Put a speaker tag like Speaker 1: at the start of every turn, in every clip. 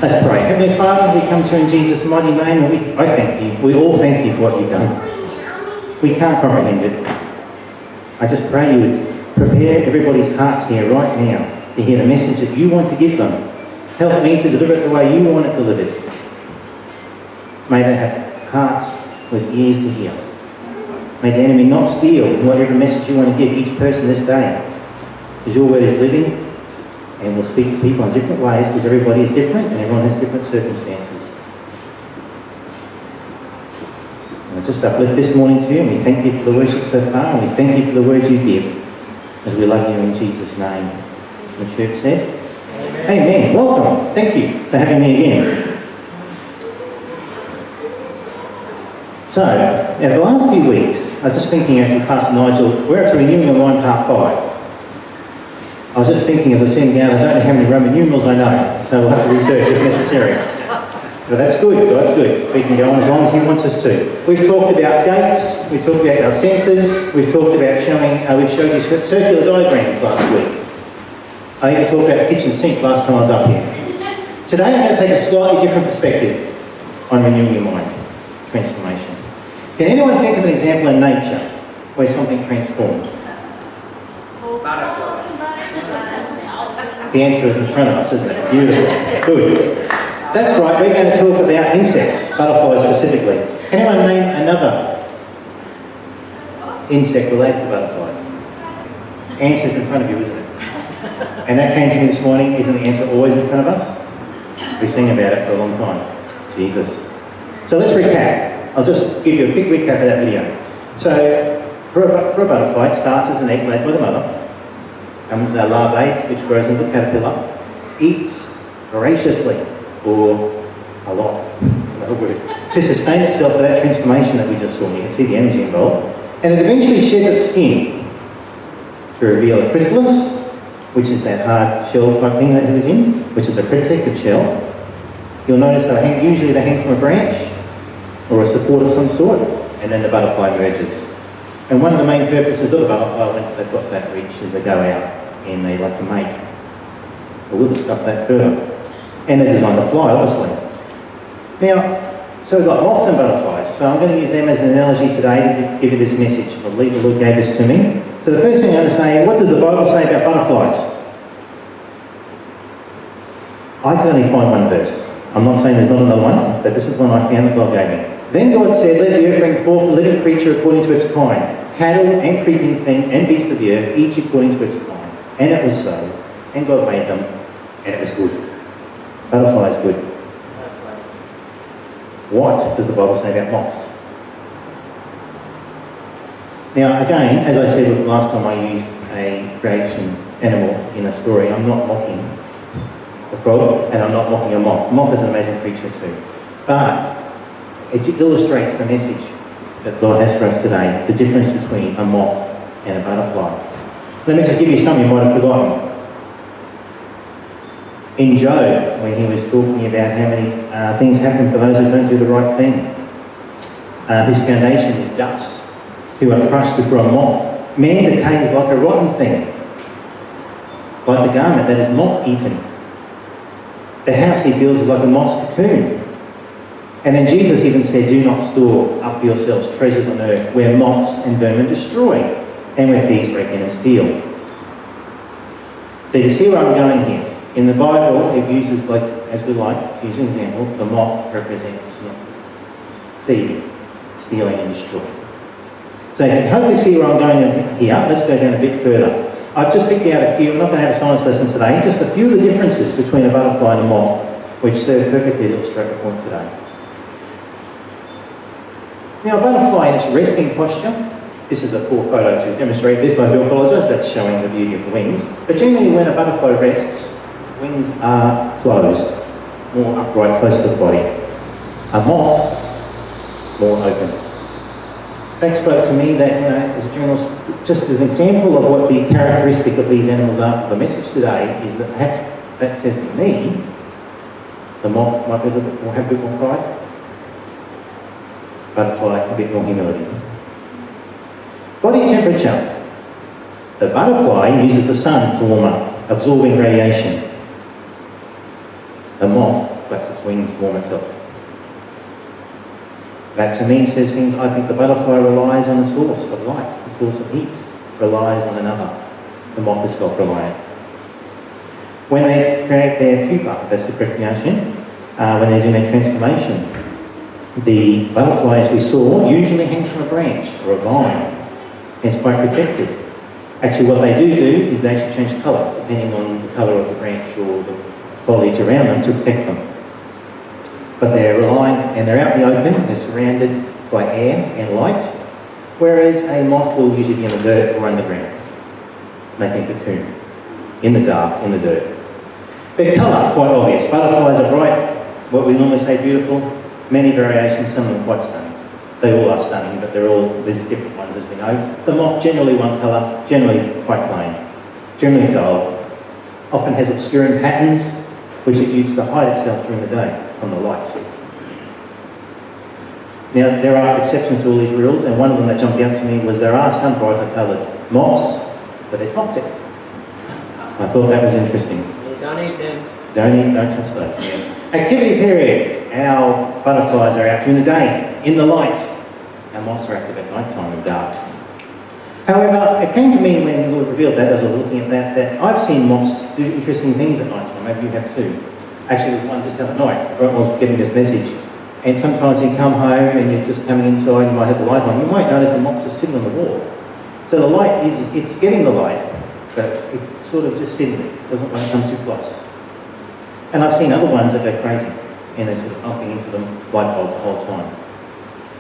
Speaker 1: Let's pray. Heavenly Father, we come to you in Jesus' mighty name, and I thank you. We all thank you for what you've done. We can't comprehend it. I just pray you would prepare everybody's hearts here right now to hear the message that you want to give them. Help me to deliver it the way you want it delivered. May they have hearts with ears to hear. May the enemy not steal whatever message you want to give each person this day. Because your word is living and will speak to people in different ways, because everybody is different and everyone has different circumstances. And I just uplift this morning to you, and we thank you for the worship so far, and we thank you for the words you give, as we love you in Jesus' name. The church said, Amen. Amen. Welcome. Thank you for having me again. So, now the last few weeks, I was just thinking actually, Pastor Nigel, we're up to Renewing Your Mind Part 5. I was just thinking as I sat down, I don't know how many Roman numerals I know, so we'll have to research if necessary. But that's good, God's good. We can go on as long as He wants us to. We've talked about gates, we've talked about our senses, we've talked about we've showed you circular diagrams last week. I even talked about the kitchen sink last time I was up here. Today I'm going to take a slightly different perspective on renewing your mind, transformation. Can anyone think of an example in nature where something transforms? The answer is in front of us, isn't it? Beautiful. Good. That's right, we're going to talk about insects, butterflies specifically. Can anyone name another insect related to butterflies? Answer's in front of you, isn't it? And that came to me this morning. Isn't the answer always in front of us? We've seen about it for a long time. Jesus. So let's recap. I'll just give you a quick recap of that video. So for a butterfly, it starts as an egg laid by the mother, comes a larvae, which grows into a caterpillar, eats voraciously, or a lot, it's another word, to sustain itself for that transformation that we just saw. You can see the energy involved. And it eventually sheds its skin to reveal a chrysalis, which is that hard shell type thing that it was in, which is a protective shell. You'll notice usually they hang from a branch or a support of some sort, and then the butterfly emerges. And one of the main purposes of the butterfly, once they've got to that reach, is they go out and they like to mate. But we'll discuss that further. And they're designed to fly, obviously. Now, so we've got moths and butterflies. So I'm going to use them as an analogy today to give you this message. I believe the Lord gave this to me. So the first thing I'm going to say, what does the Bible say about butterflies? I can only find one verse. I'm not saying there's not another one, but this is one I found that God gave me. Then God said, let the earth bring forth a living creature according to its kind, cattle and creeping thing and beast of the earth, each according to its kind. And it was so. And God made them, and it was good. Butterfly is good. What does the Bible say about moths? Now again, as I said the last time I used a creation animal in a story, I'm not mocking a frog and I'm not mocking a moth. Moth is an amazing creature too. But it illustrates the message that God has for us today, the difference between a moth and a butterfly. Let me just give you something you might have forgotten. In Job, when he was talking about how many things happen for those who don't do the right thing, his foundation is dust, who are crushed before a moth. Man decays like a rotten thing, like the garment that is moth-eaten. The house he builds is like a moth's cocoon. And then Jesus even said, do not store up for yourselves treasures on earth where moths and vermin destroy and where thieves break in and steal. So you see where I'm going here. In the Bible, it uses, like, as we like to use an example, the moth represents thieving, stealing and destroying. So you can hopefully see where I'm going here. Let's go down a bit further. I've just picked out a few. I'm not going to have a science lesson today. Just a few of the differences between a butterfly and a moth, which serve perfectly to illustrate the point today. Now, a butterfly in its resting posture, this is a poor photo to demonstrate this, I do apologise, that's showing the beauty of the wings. But generally when a butterfly rests, wings are closed, more upright, close to the body. A moth, more open. That spoke to me that, as a journalist, just as an example of what the characteristic of these animals are for the message today, is that perhaps that says to me, the moth might be a little bit more, have a bit more pride, butterfly a bit more humility. Body temperature. The butterfly uses the sun to warm up, absorbing radiation. The moth flaps its wings to warm itself. That to me says things. I think the butterfly relies on a source of light, the source of heat, relies on another. The moth is self-reliant. When they create their pupa, that's the correct pronunciation, when they're doing their transformation, the butterfly, as we saw, usually hangs from a branch or a vine, and it's quite protected. Actually, what they do is they actually change colour, depending on the colour of the branch or the foliage around them to protect them. But they're reliant, and they're out in the open, they're surrounded by air and light, whereas a moth will usually be in the dirt or underground, making a cocoon, in the dark, in the dirt. Their colour, quite obvious. Butterflies are bright, what we normally say beautiful, many variations, some of them quite stunning. They all are stunning, but there's different ones as we know. The moth, generally one colour, generally quite plain, generally dull, often has obscuring patterns, which it uses to hide itself during the day from the light. Now, there are exceptions to all these rules, and one of them that jumped out to me was there are some brighter coloured moths, but they're toxic. I thought that was interesting.
Speaker 2: Don't eat them.
Speaker 1: Don't touch those. Yeah. Activity period. Our butterflies are out during the day, in the light. Our moths are active at night time and dark. However, it came to me when the Lord revealed that, as I was looking at that I've seen moths do interesting things at night time. Maybe you have too. Actually, there was one just the other night. I was getting this message. And sometimes you come home and you're just coming inside, you might have the light on. You might notice a moth just sitting on the wall. So the light it's getting the light, but it's sort of just sitting there. It doesn't want to come too close. And I've seen other ones that go crazy, and they're sort of bumping into them light bulb the whole time.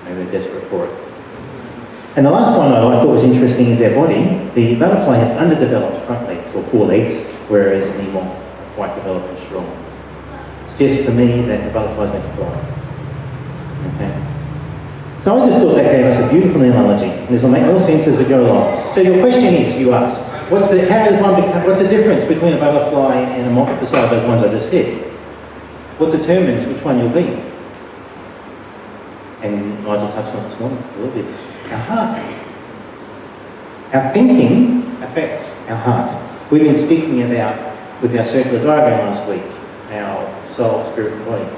Speaker 1: Maybe they're desperate for it. And the last one I thought was interesting is their body. The butterfly has underdeveloped front legs, or forelegs, whereas the moth are quite developed and strong. It suggests to me that the butterfly is meant to fly. Okay. So I just thought that gave us a beautiful analogy, and this will make more sense as we go along. So your question is, you ask, what's the difference between a butterfly and a moth beside those ones I just said? What determines which one you'll be? And Nigel touched on it this morning a little bit. Our heart. Our thinking affects our heart. We've been speaking about, with our circular diagram last week, our soul, spirit and body.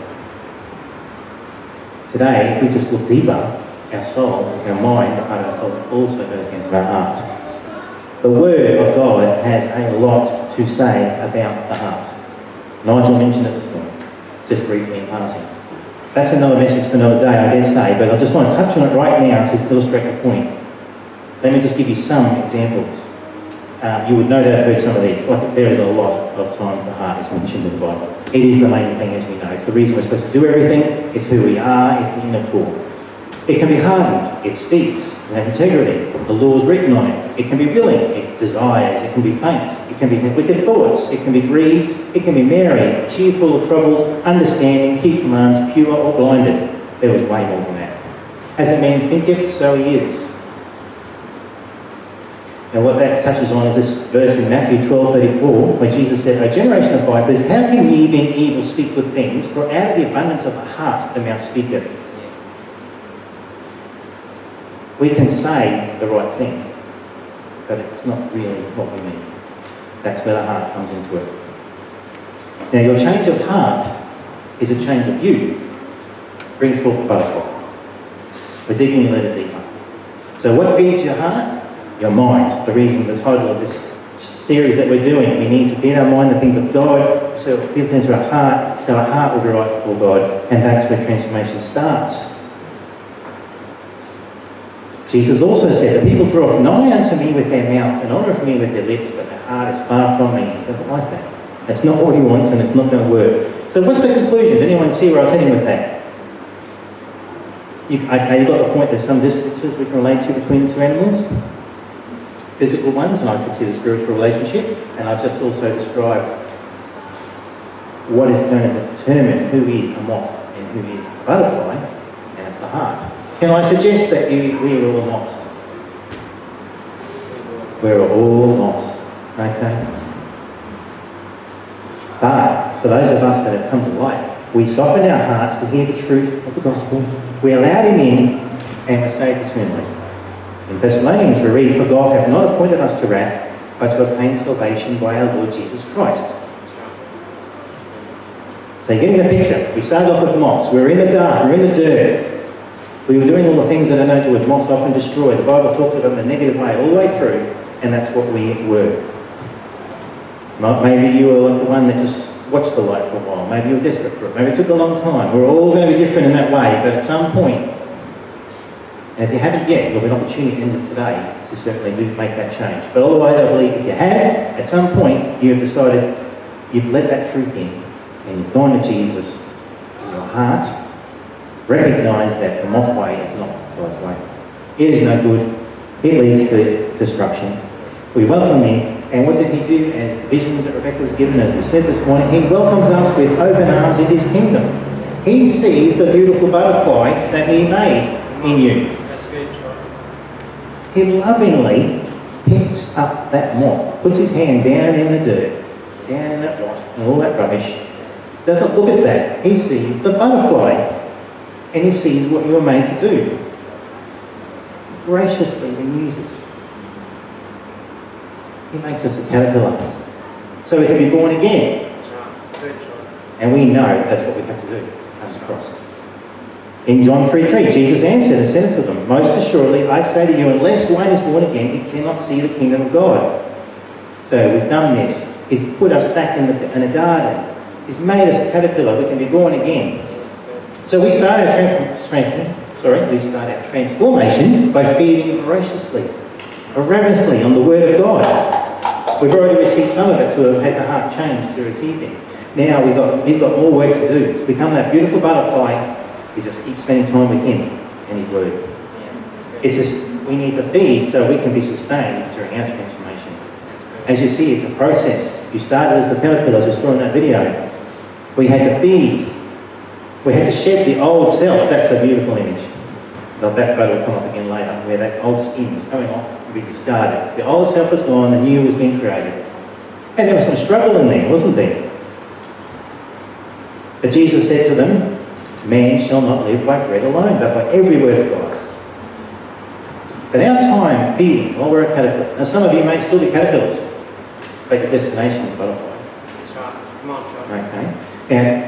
Speaker 1: Today, if we just look deeper, our soul, our mind, the part of our soul also goes into our heart. The Word of God has a lot to say about the heart. Nigel mentioned it this morning, just briefly in passing. That's another message for another day, I dare say, but I just want to touch on it right now to illustrate the point. Let me just give you some examples. You would no doubt have heard some of these. Like, there is a lot of times the heart is mentioned in the Bible. It is the main thing, as we know. It's the reason we're supposed to do everything. It's who we are. It's the inner core. It can be hardened. It speaks. It has integrity. The law is written on it. It can be willing. It desires. It can be faint. It can be wicked thoughts. It can be grieved. It can be merry, cheerful or troubled, understanding, keep commands, pure or blinded. There was way more than that. As a man thinketh, so he is. And what that touches on is this verse in Matthew 12:34, where Jesus said, "O generation of vipers, how can ye, being evil, speak good things? For out of the abundance of the heart the mouth speaketh." We can say the right thing, but it's not really what we mean. That's where the heart comes into it. Now, your change of heart is a change of view. Brings forth the butterfly. We're digging a little deeper. So what feeds your heart? Your mind. The reason, the title of this series that we're doing, we need to feed our mind the things of God, so it feeds into our heart, so our heart will be right before God, and that's where transformation starts. Jesus also said, "The people draw nigh unto me with their mouth, and honour me with their lips, but their heart is far from me." He doesn't like that. That's not what he wants, and it's not going to work. So what's the conclusion? Did anyone see where I was heading with that? You got the point. There's some differences we can relate to between the two animals. Physical ones, and I can see the spiritual relationship, and I've just also described what is going to determine who is a moth and who is a butterfly, and it's the heart. Can I suggest that we are all moths? We're all moths, okay? But for those of us that have come to light, we soften our hearts to hear the truth of the gospel. We allowed him in, and we're saved eternally. In Thessalonians we read, "For God hath not appointed us to wrath, but to obtain salvation by our Lord Jesus Christ." So you're getting the picture. We started off with moths. We were in the dark, we were in the dirt. We were doing all the things that I know good. Moths often destroy. The Bible talks about them in a negative way all the way through, and that's what we were. Maybe you were like the one that just watched the light for a while. Maybe you were desperate for it. Maybe it took a long time. We're all going to be different in that way, but at some point, and if you haven't yet, you'll have an opportunity at the end of today to certainly do make that change. But otherwise, I believe if you have, at some point, you have decided you've let that truth in, and you've gone to Jesus in your heart, recognise that the moth way is not God's way. It is no good. It leads to destruction. We welcome him, and what did he do as the visions that Rebecca was given, as we said this morning? He welcomes us with open arms in his kingdom. He sees the beautiful butterfly that he made in you. He lovingly picks up that moth, puts his hand down in the dirt, down in that rot and all that rubbish, doesn't look at that. He sees the butterfly, and he sees what you were made to do. Graciously renews us. He makes us a caterpillar, so we can be born again. And we know that's what we have to do to come to Christ. In John 3:3, Jesus answered and said to them, "Most assuredly, I say to you, unless one is born again, he cannot see the kingdom of God." So we've done this. He's put us back in a garden. He's made us a caterpillar. We can be born again. So we start our transformation by feeding voraciously, or ravenously on the Word of God. We've already received some of it to have had the heart changed to receive Him. Now He's got more work to do. To become that beautiful butterfly, we just keep spending time with Him and His Word. It's just, we need to feed so we can be sustained during our transformation. As you see, it's a process. You started as the caterpillars we saw in that video. We had to feed. We had to shed the old self. That's a beautiful image. That photo will come up again later, where that old skin was coming off to be discarded. The old self was gone, the new was being created. And there was some struggle in there, wasn't there? But Jesus said to them, "Man shall not live by bread alone, but by every word of God." But our time feeding while we're a caterpillar. Now some of you may still be caterpillars, but your destination is butterfly.
Speaker 2: That's right. Come on, John.
Speaker 1: Okay. And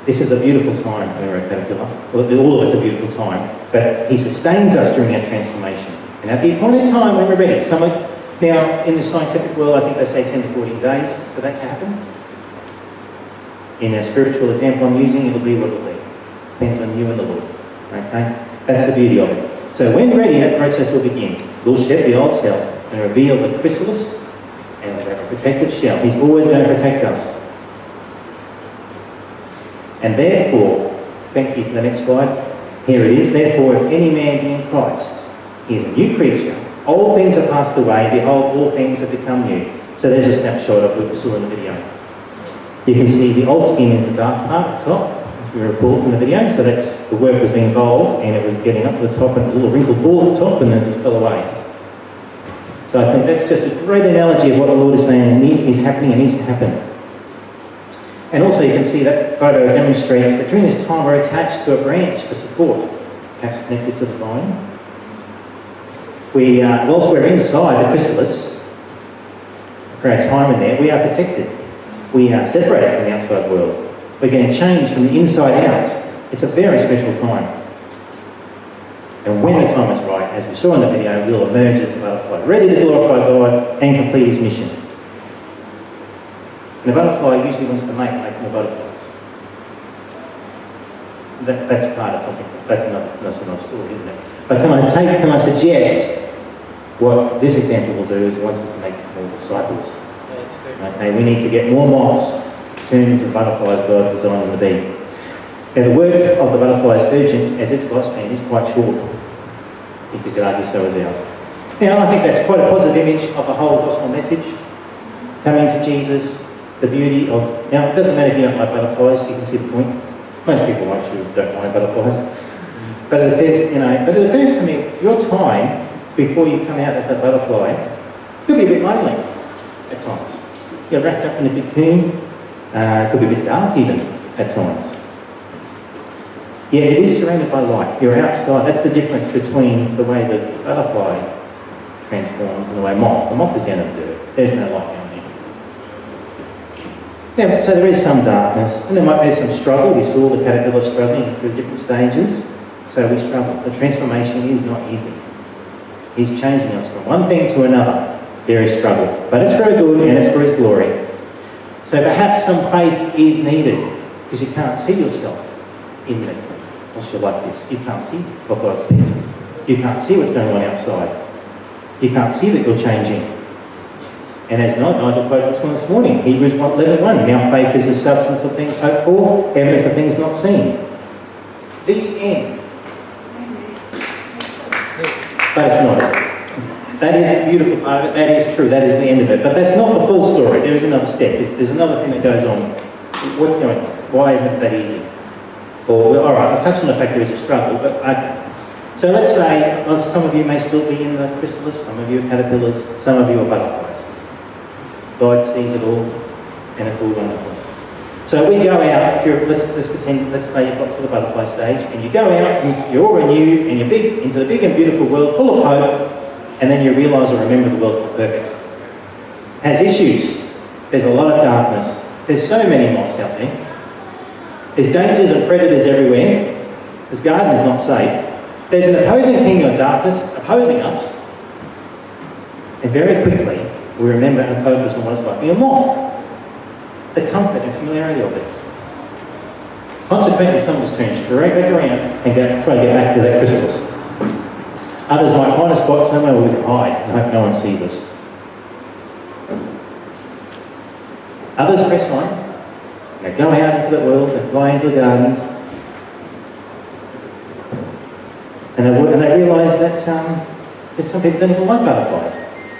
Speaker 1: this is a beautiful time when we're a caterpillar. Well, all of it's a beautiful time, but He sustains us during our transformation. And at the appointed time when we're ready, now in the scientific world, I think they say 10 to 14 days for that to happen. In a spiritual example I'm using, it'll be what it'll be. Depends on you and the Lord. Okay? That's the beauty of it. So when ready, that process will begin. We'll shed the old self and reveal the chrysalis and the protected shell. He's always going to protect us. And therefore, thank you for the next slide. Here it is. Therefore, if any man be in Christ, he is a new creature. Old things are passed away. Behold, all things have become new. So there's a snapshot of what we saw in the video. You can see the old skin is the dark part at the top, as we recall from the video. So that's the work was being involved, and it was getting up to the top, and it was a little wrinkled ball at the top, and then it just fell away. So I think that's just a great analogy of what the Lord is saying is happening and needs to happen. And also you can see that photo demonstrates that during this time we're attached to a branch for support, perhaps connected to the vine. Whilst we're inside the chrysalis, for our time in there, we are protected. We are separated from the outside world. We're getting changed from the inside out. It's a very special time. And when the time is right, as we saw in the video, we'll emerge as a butterfly, ready to glorify God and complete His mission. And a butterfly usually wants to make more butterflies. That's part of something. That's another story, isn't it? But can I suggest what this example will do is it wants us to make more disciples. Okay, we need to get more moths to turn into butterflies God designed them to be. Now the work of the butterfly is urgent as its lifespan is quite short. I think we could argue so is ours. Now I think that's quite a positive image of the whole gospel message. Coming to Jesus, the beauty of... Now, it doesn't matter if you don't like butterflies, you can see the point. Most people actually don't like butterflies. But it occurs to me, your time before you come out as a butterfly could be a bit lonely at times. You're wrapped up in a cocoon, it could be a bit dark even at times. Yeah, it is surrounded by light. You're outside. That's the difference between the way the butterfly transforms and the way the moth is down in the dirt. There's no light down there. Yeah, so there is some darkness, and there might be some struggle. We saw the caterpillar struggling through different stages, so we struggle. The transformation is not easy. He's changing us from one thing to another. There is struggle, but it's for good and it's for His glory. So perhaps some faith is needed, because you can't see yourself in them. Once you're like this, you can't see what God says. You can't see what's going on outside. You can't see that you're changing. And as Nigel quoted this morning, Hebrews 11:1, now faith is the substance of things hoped for, evidence of things not seen. The end. But it's not it. That is the beautiful part of it, that is true, that is the end of it. But that's not the full story, there is another step, there's another thing that goes on. What's going on? Why isn't it that easy? Or, alright, I'll touch on the fact there is a struggle, but okay. So let's say, well, some of you may still be in the chrysalis, some of you are caterpillars, some of you are butterflies. God sees it all, and it's all wonderful. So we go out, if you're, let's pretend, let's say you've got to the butterfly stage, and you go out, and you're all renewed, and you're big, into the big and beautiful world, full of hope, and then you realise or remember the world's not perfect. It has issues. There's a lot of darkness. There's so many moths out there. There's dangers and predators everywhere. This garden is not safe. There's an opposing kingdom of darkness opposing us. And very quickly, we remember and focus on what it's like being a moth. The comfort and familiarity of it. Consequently, some of us turn straight back around and try to get back to that chrysalis. Others might find a spot somewhere where we can hide and hope no one sees us. Others press on. They go out into the world, they fly into the gardens, and they realise that there's some people don't even like butterflies.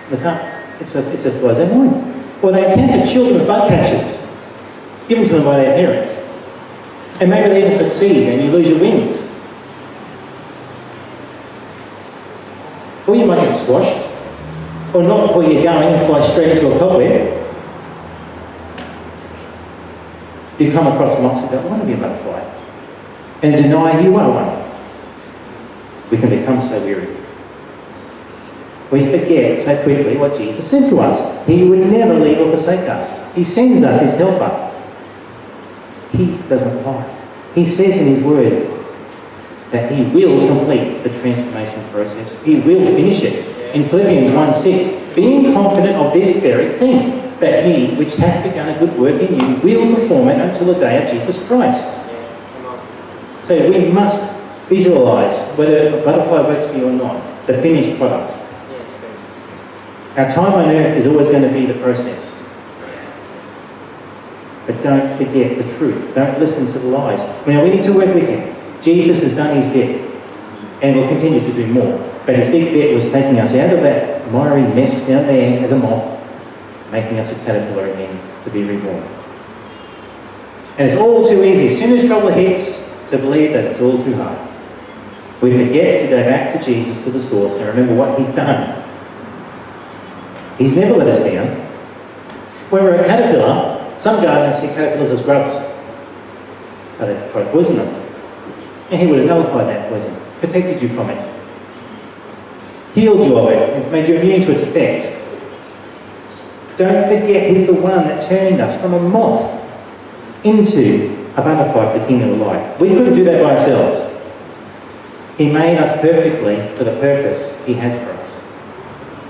Speaker 1: They can't. It just blows their mind. Or they encounter children with bug catchers, given to them by their parents, and maybe they even succeed and you lose your wings. Or you might get squashed, or not where you're going and fly straight into a cobweb. You come across a monster and go, I want to be a butterfly, and deny you are one. We can become so weary. We forget so quickly what Jesus said to us. He would never leave or forsake us. He sends us His helper. He doesn't lie. He says in His word that He will complete the transformation process. He will finish it. In Philippians 1:6, being confident of this very thing, that He which hath begun a good work in you will perform it until the day of Jesus Christ. So we must visualise, whether a butterfly works for you or not, the finished product. Our time on earth is always going to be the process. But don't forget the truth. Don't listen to the lies. Now, we need to work with Him. Jesus has done His bit and will continue to do more. But His big bit was taking us out of that miry mess down there as a moth, making us a caterpillar again to be reborn. And it's all too easy, as soon as trouble hits, to believe that it's all too hard. We forget to go back to Jesus, to the source, and remember what He's done. He's never let us down. When we're a caterpillar, some gardeners see caterpillars as grubs, so they try to poison them. And He would have nullified that poison, protected you from it, healed you of it, made you immune to its effects. Don't forget, He's the one that turned us from a moth into a butterfly for the kingdom of light. We couldn't do that by ourselves. He made us perfectly for the purpose He has for us.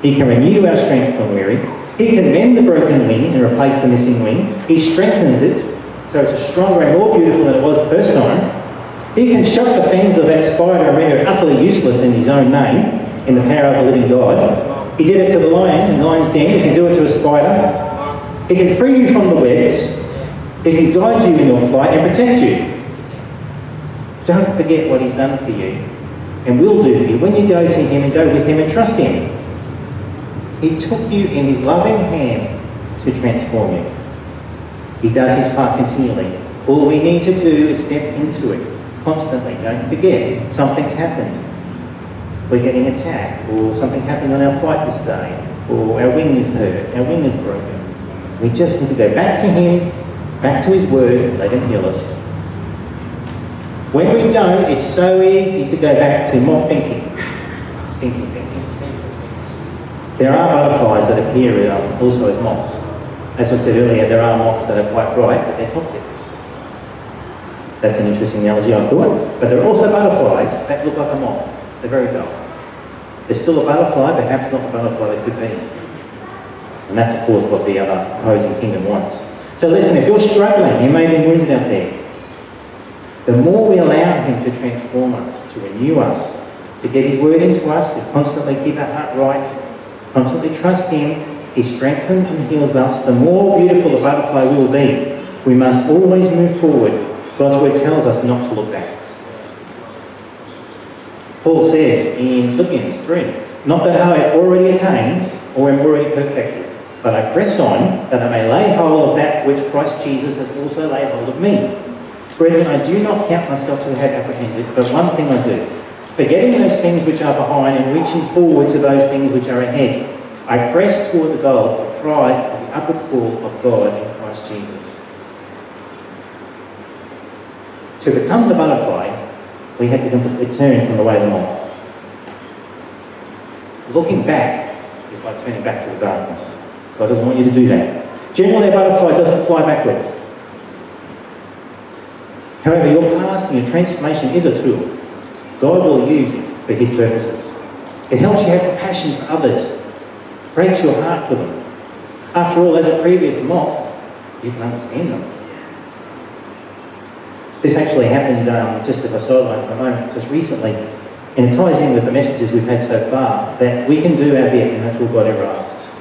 Speaker 1: He can renew our strength when weary. He can mend the broken wing and replace the missing wing. He strengthens it so it's stronger and more beautiful than it was the first time. He can shut the fangs of that spider and render it utterly useless in His own name, in the power of the living God. He did it to the lion in the lion's den. He can do it to a spider. He can free you from the webs. He can guide you in your flight and protect you. Don't forget what He's done for you and will do for you when you go to Him and go with Him and trust Him. He took you in His loving hand to transform you. He does His part continually. All we need to do is step into it constantly. Don't forget, something's happened. We're getting attacked, or something happened on our flight this day, or our wing is hurt, our wing is broken. We just need to go back to Him, back to His word, and let Him heal us. When we don't, it's so easy to go back to more thinking, stinking thinking. There are butterflies that appear also as moths. As I said earlier, there are moths that are quite bright, but they're toxic. That's an interesting analogy, I thought. But there are also butterflies that look like a moth. They're very dull. They're still a butterfly, perhaps not the butterfly they could be. And that's, of course, what the other opposing kingdom wants. So listen, if you're struggling, you may be wounded out there. The more we allow him to transform us, to renew us, to get his word into us, to constantly keep our heart right, constantly trust him, he strengthens and heals us, the more beautiful the butterfly will be. We must always move forward. God's word tells us not to look back. Paul says in Philippians 3, not that I have already attained or am already perfected, but I press on that I may lay hold of that which Christ Jesus has also laid hold of me. Brethren, I do not count myself to have apprehended, but one thing I do, forgetting those things which are behind and reaching forward to those things which are ahead, I press toward the goal for prize of the upward call of God in Christ Jesus. To become the butterfly, we had to completely turn from the way of the moth. Looking back is like turning back to the darkness. God doesn't want you to do that. Generally, a butterfly doesn't fly backwards. However, your past and your transformation is a tool. God will use it for his purposes. It helps you have compassion for others. Breaks your heart for them. After all, as a previous moth, you can understand them. This actually happened, just if I sideline for a moment, just recently, and it ties in with the messages we've had so far, that we can do our bit, and that's all God ever asks.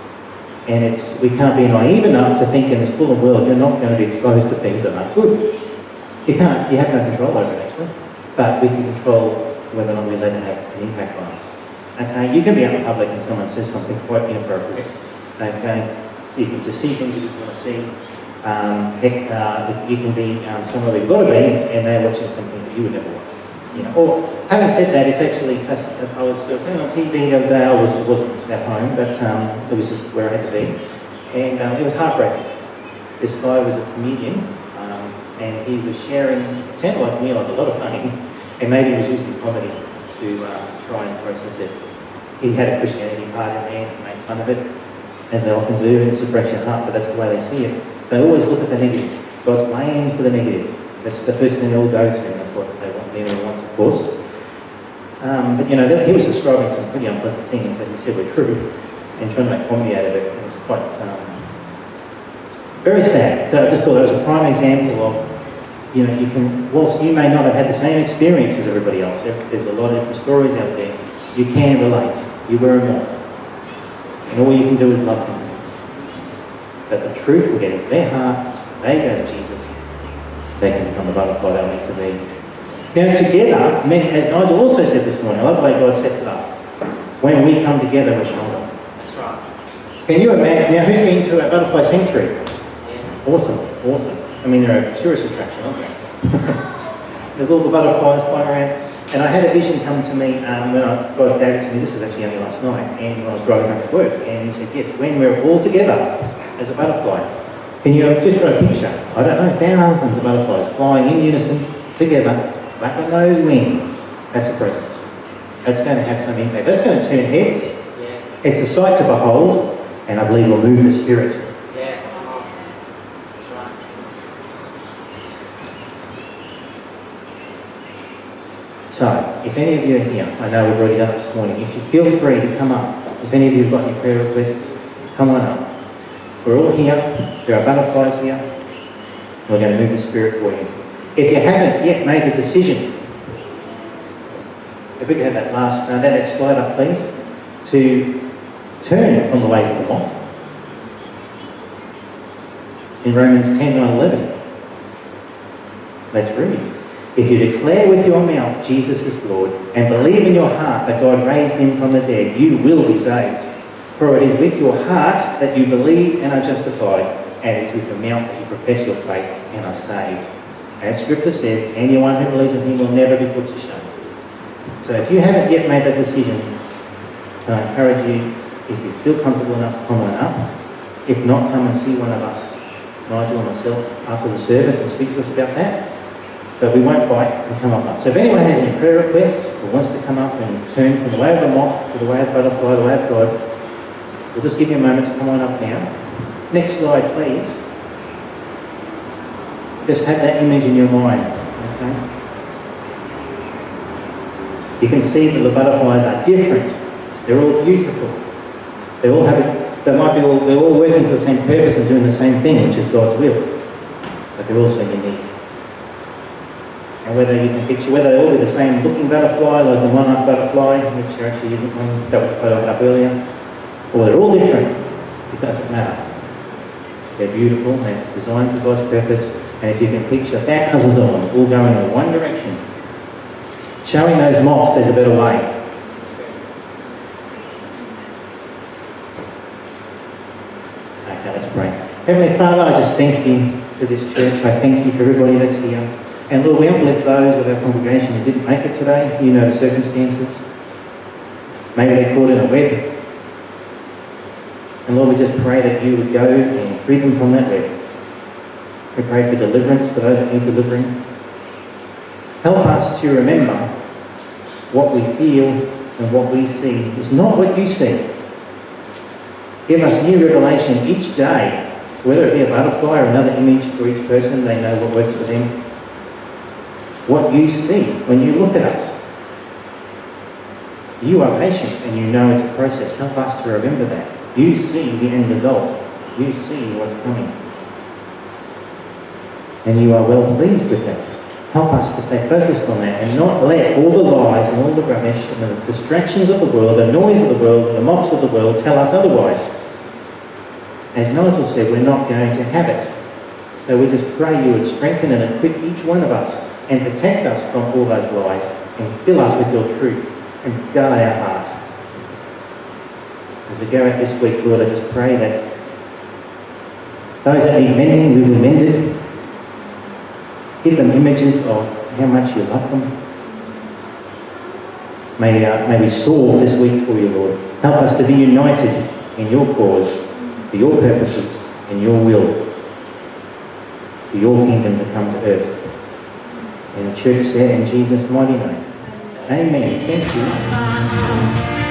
Speaker 1: And we can't be naive enough to think in this fallen world you're not going to be exposed to things that aren't good. You can't, you have no control over it actually, but we can control whether or not we let it have an impact on us. Okay, you can be out in public and someone says something quite inappropriate. Okay, so you can just see things you didn't want to see. You can be somewhere where you've got to be and they're watching something that you would never watch. You know, or having said that, it's actually I was seeing on TV the other day. It wasn't at home, but it was just where I had to be, and it was heartbreaking. This guy was a comedian, and he was sharing. It sounded like to me like a lot of funny, and maybe he was using comedy to try and process it. He had a Christianity part in there, and made fun of it, as they often do, and it breaks your heart. But that's the way they see it. They always look at the negative. God's blames for the negative. That's the first thing they all go to, and that's what they want. The enemy wants, of course. But you know, he was describing some pretty unpleasant things that he said were true, and trying to make comedy out of it. It was quite very sad. So I just thought that was a prime example of, you know, you can, whilst you may not have had the same experience as everybody else, there's a lot of different stories out there. You can relate. You were a moth, and all you can do is love them. That the truth will get into their heart. They go to Jesus. They can become the butterfly they're meant to be. Now together, as Nigel also said this morning, I love the way God sets it up. When we come together, we're stronger.
Speaker 2: That's right.
Speaker 1: Can you imagine? Now, who's been to a butterfly sanctuary?
Speaker 2: Yeah.
Speaker 1: Awesome, awesome. I mean, they're a tourist attraction, aren't they? There's all the butterflies flying around. And I had a vision come to me when God gave it to me. This was actually only last night, and when I was driving home from work. And he said, yes, when we're all together as a butterfly. Can you just try a picture? I don't know, thousands of butterflies flying in unison together, flapping those wings. That's a presence. That's going to have some impact. That's going to turn heads.
Speaker 2: Yeah.
Speaker 1: It's a sight to behold, and I believe will move the spirit.
Speaker 2: Yeah. That's right.
Speaker 1: So, if any of you are here, I know we've already done it this morning, if you feel free to come up. If any of you have got any prayer requests, come on up. We're all here. There are butterflies here. We're going to move the spirit for you. If you haven't yet made the decision, if we could have that next slide up, please, to turn from the ways of the moth. In Romans 10, 9, 11. Let's read. If you declare with your mouth Jesus is Lord and believe in your heart that God raised him from the dead, you will be saved. For it is with your heart that you believe and are justified, and it is with your mouth that you profess your faith and are saved. As Scripture says, anyone who believes in him will never be put to shame. So if you haven't yet made that decision, can I encourage you, if you feel comfortable enough, come on up. If not, come and see one of us, Nigel or myself, after the service and speak to us about that. But we won't bite and come up. So if anyone has any prayer requests or wants to come up and turn from the way of the moth to the way of the butterfly, the way of God, we'll just give you a moment to come on up now. Next slide, please. Just have that image in your mind. Okay? You can see that the butterflies are different. They're all beautiful. They're all working for the same purpose and doing the same thing, which is God's will. But they're also unique. And whether you can picture, whether they all be the same looking butterfly, like the monarch butterfly, which there actually isn't one, that was the photo I had up earlier, or they're all different, it doesn't matter. They're beautiful, they're designed for God's purpose, and if you can picture thousands of them all going in one direction, showing those moths there's a better way. Okay, let's pray. Heavenly Father, I just thank you for this church. I thank you for everybody that's here. And Lord, we uplift those of our congregation who didn't make it today. You know the circumstances. Maybe they're caught in a web. And Lord, we just pray that you would go and free them from that web. We pray for deliverance for those that need delivering. Help us to remember what we feel and what we see is not what you see. Give us new revelation each day, whether it be a butterfly or another image for each person, they know what works for them. What you see when you look at us. You are patient and you know it's a process. Help us to remember that. You see the end result. You see what's coming. And you are well pleased with that. Help us to stay focused on that and not let all the lies and all the rubbish and the distractions of the world, the noise of the world, the moths of the world tell us otherwise. As Nigel said, we're not going to have it. So we just pray you would strengthen and equip each one of us and protect us from all those lies and fill us with your truth and guard our heart. As we go out this week, Lord, I just pray that those that need mending will be mended. Give them images of how much you love them. May we soar this week for you, Lord. Help us to be united in your cause, for your purposes and your will, for your kingdom to come to earth. And the church said in Jesus' mighty name, amen. Thank you.